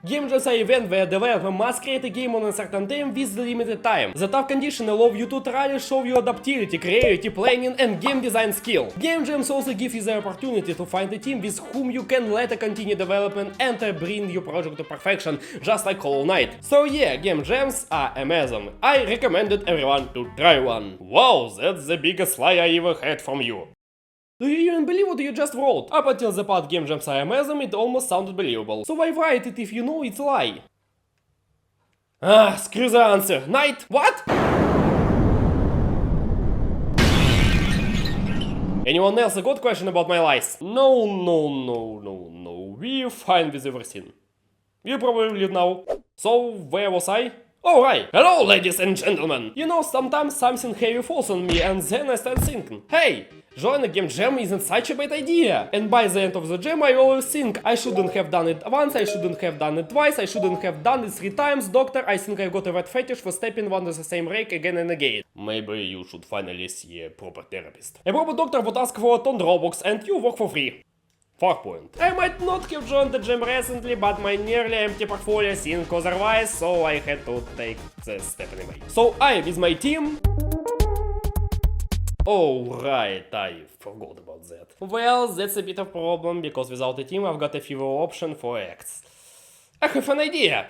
Gamejam is an event where developer must create a game on a certain time with limited time. The tough condition allow you to truly show your adaptability, creativity, planning and game design skill. Gamejams also give you the opportunity to find a team with whom you can later continue development and bring your project to perfection, just like Hollow Knight. So yeah, Gamejams are amazing. I recommended everyone to try one. Wow, that's the biggest lie I ever had from you. Do you even believe what you just wrote? Up until the part Gamejams are amazing, it almost sounded believable. So why write it if you know it's a lie? Ah, screw the answer. Knight, what? Anyone else a good question about my lies? No. We're fine with everything. You probably know. So, where was I? Oh right! Hello, ladies and gentlemen! You know, sometimes something heavy falls on me and then I start thinking, hey, join a game jam isn't such a bad idea! And by the end of the jam I always think, I shouldn't have done it once, I shouldn't have done it twice, I shouldn't have done it 3 times, doctor, I think I've got a red fetish for stepping under the same rake again and again. Maybe you should finally see a proper therapist. A proper doctor would ask for a ton Robux and you work for free. 4 point. I might not have joined the gym recently, but my nearly empty portfolio seemed otherwise, so I had to take the step anyway. So I, with my team... Oh right, I forgot about that. Well, that's a bit of a problem, because without a team I've got a fewer options for acts. I have an idea!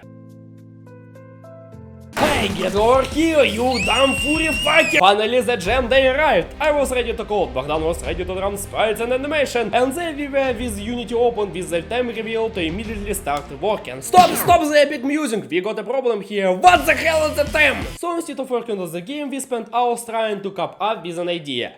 Hey, get over here, you damn furry fucker! Finally the jam day arrived! I was ready to code, Bogdan was ready to run sprites and animation, and then we were with Unity open with the time reveal to immediately start working. Stop the epic music! We got a problem here! What the hell is the time? So instead of working on the game, we spent hours trying to come up with an idea.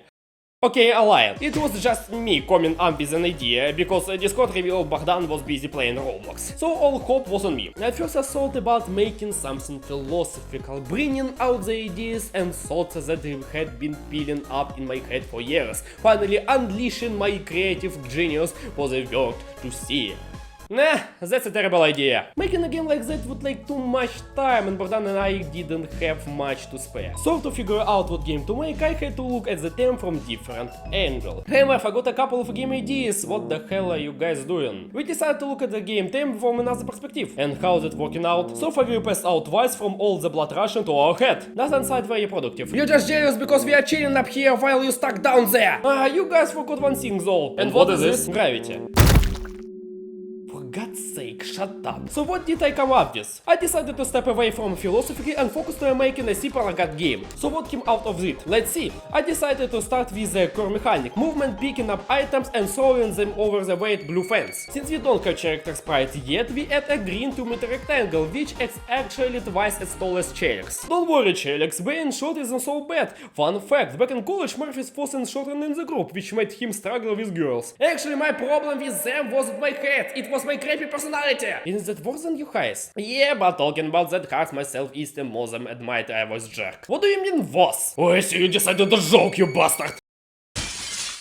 Okay, I lied. It was just me coming up with an idea, because Discord revealed Bogdan was busy playing Roblox. So all hope was on me. At first I thought about making something philosophical, bringing out the ideas and thoughts that had been peeling up in my head for years, finally unleashing my creative genius for the world to see. Nah, that's a terrible idea. Making a game like that would take too much time, and Bogdan and I didn't have much to spare. So to figure out what game to make, I had to look at the theme from different angles. Hey Mef, I got a couple of game ideas, what the hell are you guys doing? We decided to look at the game theme from another perspective. And how's it working out? So far we passed out twice from all the blood rushing to our head. Doesn't sound very productive. You're just jealous because we are chilling up here while you stuck down there. You guys forgot one thing though. And what is this? Gravity. For God's sake, shut up. So what did I come up with? I decided to step away from philosophy and focus on making a simple arcade game. So what came out of it? Let's see. I decided to start with the core mechanic, movement, picking up items and throwing them over the weight blue fence. Since we don't have character sprites yet, we add a green 2-meter rectangle, which is actually twice as tall as Chelix. Don't worry Chelix, being short isn't so bad. Fun fact, back in college Murphy's wasn't shortened in the group, which made him struggle with girls. Actually my problem with them wasn't my head, it was my crappy personality! Isn't that worse than you guys? Yeah, but talking about that hurts myself is the more than admit I was jerk. What do you mean was? Oh, I see you decided to joke, you bastard!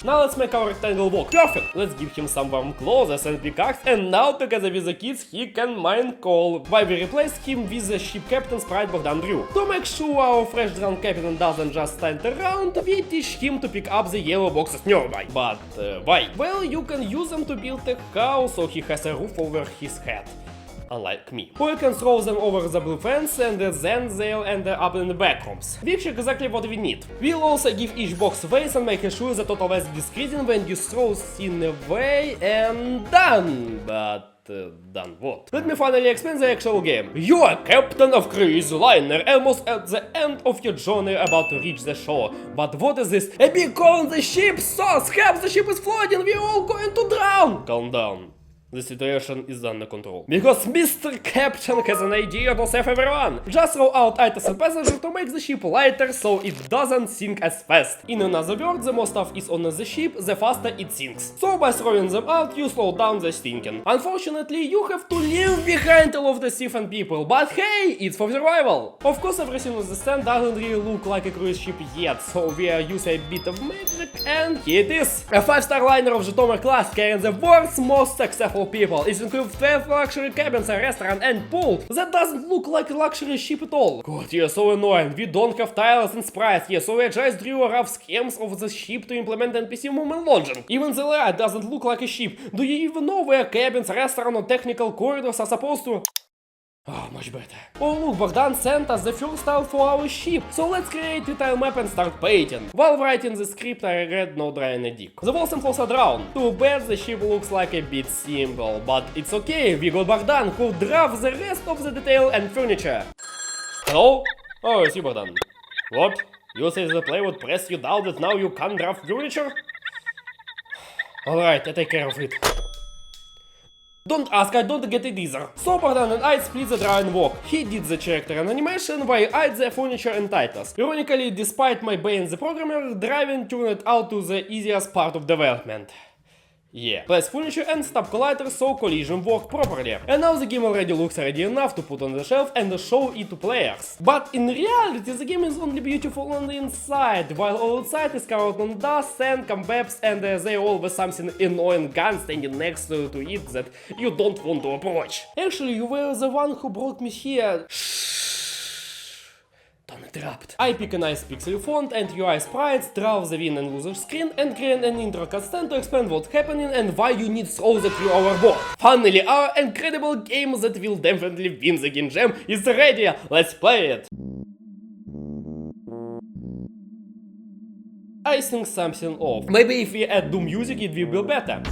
Now let's make our rectangle work. Perfect! Let's give him some warm clothes and pickaxe, and now together with the kids he can mine coal. While we replace him with the ship captain sprite Bogdan drew. To make sure our fresh drunk captain doesn't just stand around, we teach him to pick up the yellow boxes nearby. But why? Well, you can use them to build a house so he has a roof over his head. Unlike me. Or you can throw them over the blue fence and then they'll end up in the backrooms. Which is exactly what we need. We'll also give each box weights and make sure the total weight is decreasing when you throw thin away and done. But done what? Let me finally explain the actual game. You are captain of cruise liner, almost at the end of your journey about to reach the shore. But what is this? A big hole in the ship! Sauce! Help! The ship is flooding! We're all going to drown! Calm down. The situation is under control. Because Mr. Captain has an idea to save everyone. Just throw out items and passengers to make the ship lighter so it doesn't sink as fast. In another word, the more stuff is on the ship, the faster it sinks. So by throwing them out, you slow down the sinking. Unfortunately, you have to leave behind all of the seafaring people, but hey, it's for survival. Of course, everything on the stand doesn't really look like a cruise ship yet, so we are using a bit of magic, and here it is. A 5-star liner of Zhytomyr class carrying the world's most successful people. It includes 12 luxury cabins, a restaurant and pool. That doesn't look like a luxury ship at all. God, you're so annoying. We don't have tiles and sprites here, so we just drew rough schemes of the ship to implement NPC movement logic. Even the layout doesn't look like a ship. Do you even know where cabins, restaurant or technical corridors are supposed to? Oh, much better. Oh look, Bogdan sent us the first tile for our ship, so let's create the tile map and start painting. While writing the script I regret not drawing a dick. The walls and floors are drawn. Too bad the ship looks like a bit simple, but it's okay, we got Bogdan who draws the rest of the detail and furniture. Hello? Oh, I see Bogdan. What? You say the play would press you down that now you can't draft furniture? Alright, I take care of it. Don't ask, I don't get it either. So Bogdan and I split the drawing work. He did the character and animation, while I did the furniture and titles. Ironically, despite my being the programmer, driving turned it out to the easiest part of development. Yeah. Place furniture and stop collider so collision work properly. And now the game already looks ready enough to put on the shelf and show it to players. But in reality the game is only beautiful on the inside, while outside is covered on dust, sand, cobwebs, and there's always something annoying gun standing next to it that you don't want to approach. Actually, you were the one who brought me here. Don't interrupt. I pick a nice pixel font and UI sprites, draw the win and loser screen, and create an intro cutscene to explain what's happening and why you need throw that you overboard. Finally, our incredible game that will definitely win the Gamejam is ready. Let's play it. I think something off. Maybe if we add Doom music it will be better.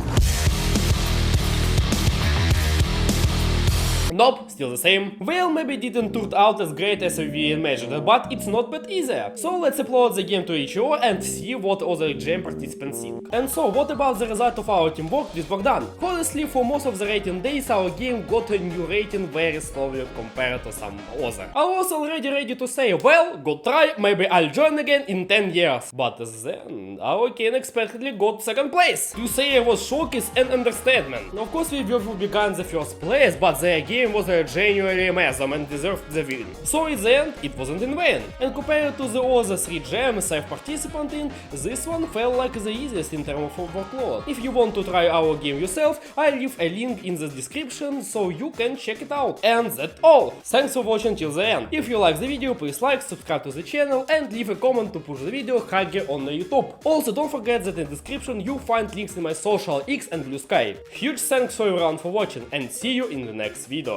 Nope, still the same. Well, maybe didn't turn out as great as we imagined, but it's not bad either. So let's upload the game to HO and see what other jam participants think. And so, what about the result of our teamwork with Bogdan? Honestly, for most of the rating days our game got a new rating very slowly compared to some other. I was already ready to say, well, good try, maybe I'll join again in 10 years. But then, our game unexpectedly got second place. To say I was shocked is an understatement. Of course we were begun the first place, but their game was genuinely amazing and deserved the win. So in the end, it wasn't in vain. And compared to the other 3 jams I've participated in, this one felt like the easiest in terms of workload. If you want to try our game yourself, I'll leave a link in the description so you can check it out. And that's all. Thanks for watching till the end. If you like the video, please like, subscribe to the channel and leave a comment to push the video higher on the YouTube. Also don't forget that in the description you'll find links in my social X and Blue Sky. Huge thanks for everyone for watching and see you in the next video.